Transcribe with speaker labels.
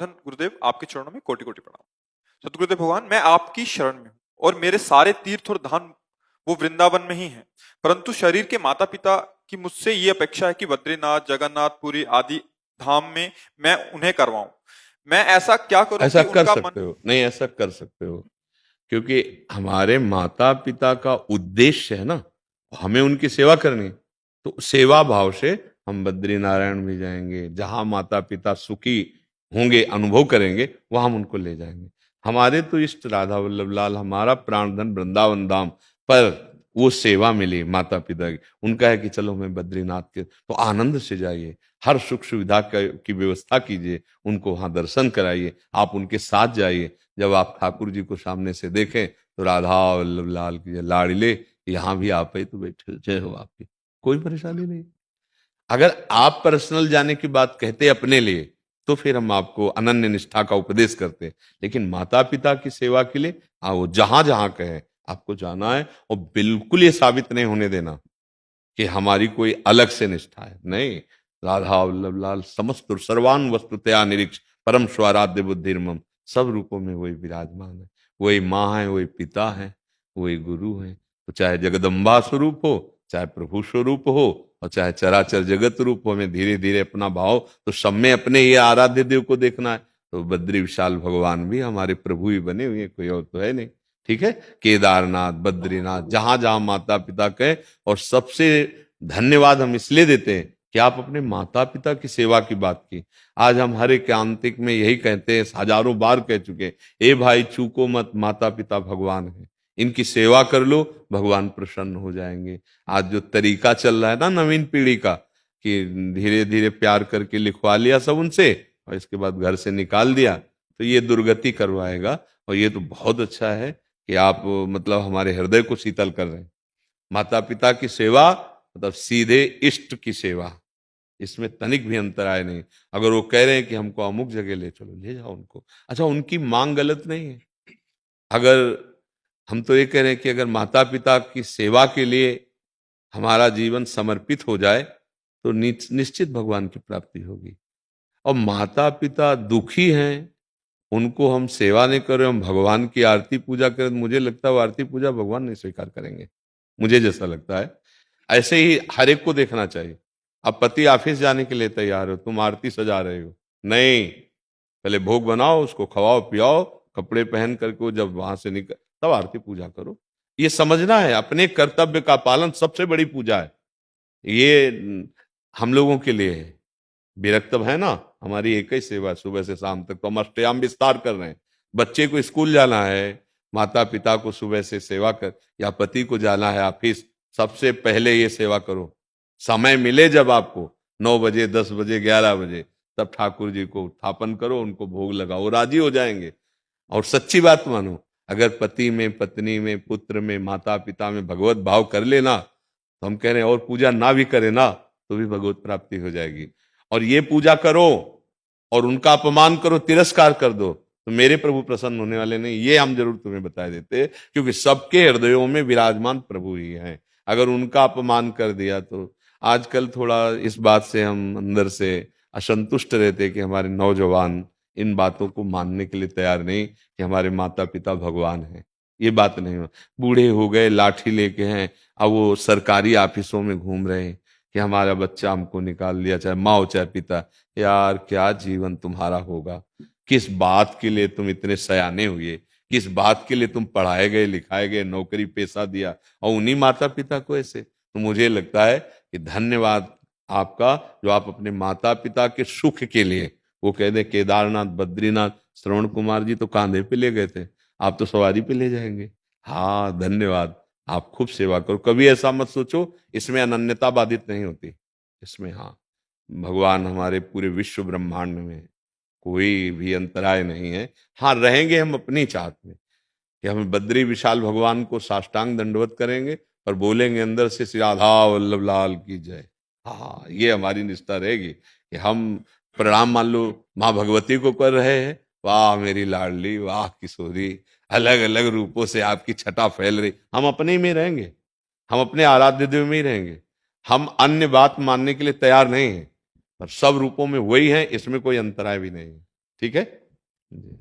Speaker 1: धन गुरुदेव, आपके चरणों में कोटि कोटि प्रणाम। सतगुरुदेव भगवान, मैं आपकी शरण में हूँ और मेरे सारे तीर्थ और धाम वो वृंदावन में ही हैं। परंतु शरीर के माता पिता की मुझसे ये अपेक्षा है कि बद्रीनाथ, जगन्नाथ, पुरी आदि धाम में मैं उन्हें करवाऊं। मैं ऐसा क्या करूं
Speaker 2: ऐसा
Speaker 1: कि
Speaker 2: कर
Speaker 1: उनका मन।
Speaker 2: सकते हो, नहीं ऐसा कर सकते हो, क्योंकि हमारे माता पिता का उद्देश्य है ना, हमें उनकी सेवा करनी। तो सेवा भाव से हम बद्री नारायण भी जाएंगे, जहां माता पिता सुखी होंगे, अनुभव करेंगे, वहां हम उनको ले जाएंगे। हमारे तो इष्ट राधा वल्लभ लाल, हमारा प्राणधन वृंदावन धाम, पर वो सेवा मिली माता पिता की, उनका है कि चलो मैं बद्रीनाथ के, तो आनंद से जाइए, हर सुख सुविधा की व्यवस्था कीजिए, उनको वहां दर्शन कराइए, आप उनके साथ जाइए। जब आप ठाकुर जी को सामने से देखें तो राधा वल्लभ लाल की लाड़िले, यहाँ भी आप ही तो बैठे, जय हो आपकी, कोई परेशानी नहीं। अगर आप पर्सनल जाने की बात कहते अपने लिए, तो फिर हम आपको अनन्य निष्ठा का उपदेश करते। लेकिन माता पिता की सेवा के लिए वो जहां जहां कहे आपको जाना है, और बिल्कुल ये साबित नहीं होने देना कि हमारी कोई अलग से निष्ठा है, नहीं। राधा वल्लभ लाल समस्त सर्वान वस्तुतया निरीक्ष परम स्वराध्य बुद्धिर्मम, सब रूपों में वही विराजमान है। वही माँ है, वही पिता है, वही गुरु है। तो चाहे जगदम्बा स्वरूप हो, चाहे प्रभु स्वरूप हो, और चाहे चराचर जगत रूप हो, हमें धीरे धीरे अपना भाव तो सब में अपने ये आराध्य देव को देखना है। तो बद्री विशाल भगवान भी हमारे प्रभु ही बने हुए हैं, कोई और तो है नहीं। ठीक है, केदारनाथ, बद्रीनाथ, जहां जहां माता पिता कहे। और सबसे धन्यवाद हम इसलिए देते हैं कि आप अपने माता पिता की सेवा की बात की। आज हम हर एक आंतिक में यही कहते हैं, हजारों बार कह चुके हैं, ए भाई चूको मत, माता पिता भगवान है, इनकी सेवा कर लो, भगवान प्रसन्न हो जाएंगे। आज जो तरीका चल रहा है ना नवीन पीढ़ी का, कि धीरे धीरे प्यार करके लिखवा लिया सब उनसे, और इसके बाद घर से निकाल दिया, तो ये दुर्गति करवाएगा। और ये तो बहुत अच्छा है कि आप मतलब हमारे हृदय को शीतल कर रहे हैं। माता पिता की सेवा मतलब सीधे इष्ट की सेवा, इसमें तनिक भी अंतराय नहीं। अगर वो कह रहे हैं कि हमको अमुक जगह ले चलो, ले जाओ उनको। अच्छा, उनकी मांग गलत नहीं है। अगर हम तो ये कह रहे हैं कि अगर माता पिता की सेवा के लिए हमारा जीवन समर्पित हो जाए, तो निश्चित भगवान की प्राप्ति होगी। और माता पिता दुखी हैं, उनको हम सेवा नहीं कर रहे, हम भगवान की आरती पूजा करें, मुझे लगता है वो आरती पूजा भगवान नहीं स्वीकार करेंगे, मुझे जैसा लगता है। ऐसे ही हर एक को देखना चाहिए। अब पति ऑफिस जाने के लिए तैयार हो, तुम आरती सजा रहे हो, नहीं, पहले भोग बनाओ, उसको खवाओ पियाओ, कपड़े पहन करके जब वहां से निकल, तब आरती पूजा करो। ये समझना है, अपने कर्तव्य का पालन सबसे बड़ी पूजा है। ये हम लोगों के लिए है। विरक्त है ना, हमारी एक ही सेवा है, सुबह से शाम तक तो हम अष्टयाम विस्तार कर रहे हैं। बच्चे को स्कूल जाना है, माता पिता को सुबह से सेवा कर, या पति को जाना है ऑफिस, सबसे पहले ये सेवा करो। समय मिले जब आपको 9 बजे, 10 बजे, 11 बजे, तब ठाकुर जी को उत्थापन करो, उनको भोग लगाओ, राजी हो जाएंगे। और सच्ची बात मानो, अगर पति में, पत्नी में, पुत्र में, माता पिता में भगवत भाव कर लेना, तो हम कह रहे हैं और पूजा ना भी करे ना, तो भी भगवत प्राप्ति हो जाएगी। और ये पूजा करो और उनका अपमान करो, तिरस्कार कर दो, तो मेरे प्रभु प्रसन्न होने वाले नहीं। ये हम जरूर तुम्हें बता देते, क्योंकि सबके हृदयों में विराजमान प्रभु ही हैं। अगर उनका अपमान कर दिया तो आजकल थोड़ा इस बात से हम अंदर से असंतुष्ट रहते कि हमारे नौजवान इन बातों को मानने के लिए तैयार नहीं कि हमारे माता पिता भगवान हैं। ये बात नहीं हो, बूढ़े हो गए, लाठी लेके हैं, अब वो सरकारी ऑफिसों में घूम रहे हैं कि हमारा बच्चा हमको निकाल दिया, चाहे माँ हो चाहे पिता। यार क्या जीवन तुम्हारा होगा, किस बात के लिए तुम इतने सयाने हुए, किस बात के लिए तुम पढ़ाए गए, लिखाए गए, नौकरी पेशा दिया, और उन्हीं माता पिता को ऐसे। तो मुझे लगता है कि धन्यवाद आपका, जो आप अपने माता पिता के सुख के लिए, वो कह दे केदारनाथ, बद्रीनाथ, श्रवण कुमार जी तो कांधे पे ले गए थे, आप तो सवारी पे ले जाएंगे। हाँ धन्यवाद, आप खूब सेवा करो। कभी ऐसा मत सोचो, इसमें अनन्यता बाधित नहीं होती। इसमें हाँ, भगवान हमारे पूरे विश्व ब्रह्मांड में है, कोई भी अंतराय नहीं है। हाँ, रहेंगे हम अपनी चाहत में कि हम बद्री विशाल भगवान को साष्टांग दंडवत करेंगे और बोलेंगे अंदर से श्री राधा वल्लभ लाल की जय। हाँ, ये हमारी निष्ठा रहेगी कि हम प्रणाम मान लो माँ भगवती को कर रहे हैं, वाह मेरी लाडली, वाह किशोरी, अलग अलग रूपों से आपकी छटा फैल रही, हम अपने में रहेंगे, हम अपने आराध्य देव में ही रहेंगे। हम अन्य बात मानने के लिए तैयार नहीं है, पर सब रूपों में वही है, इसमें कोई अंतराय भी नहीं है। ठीक है जी।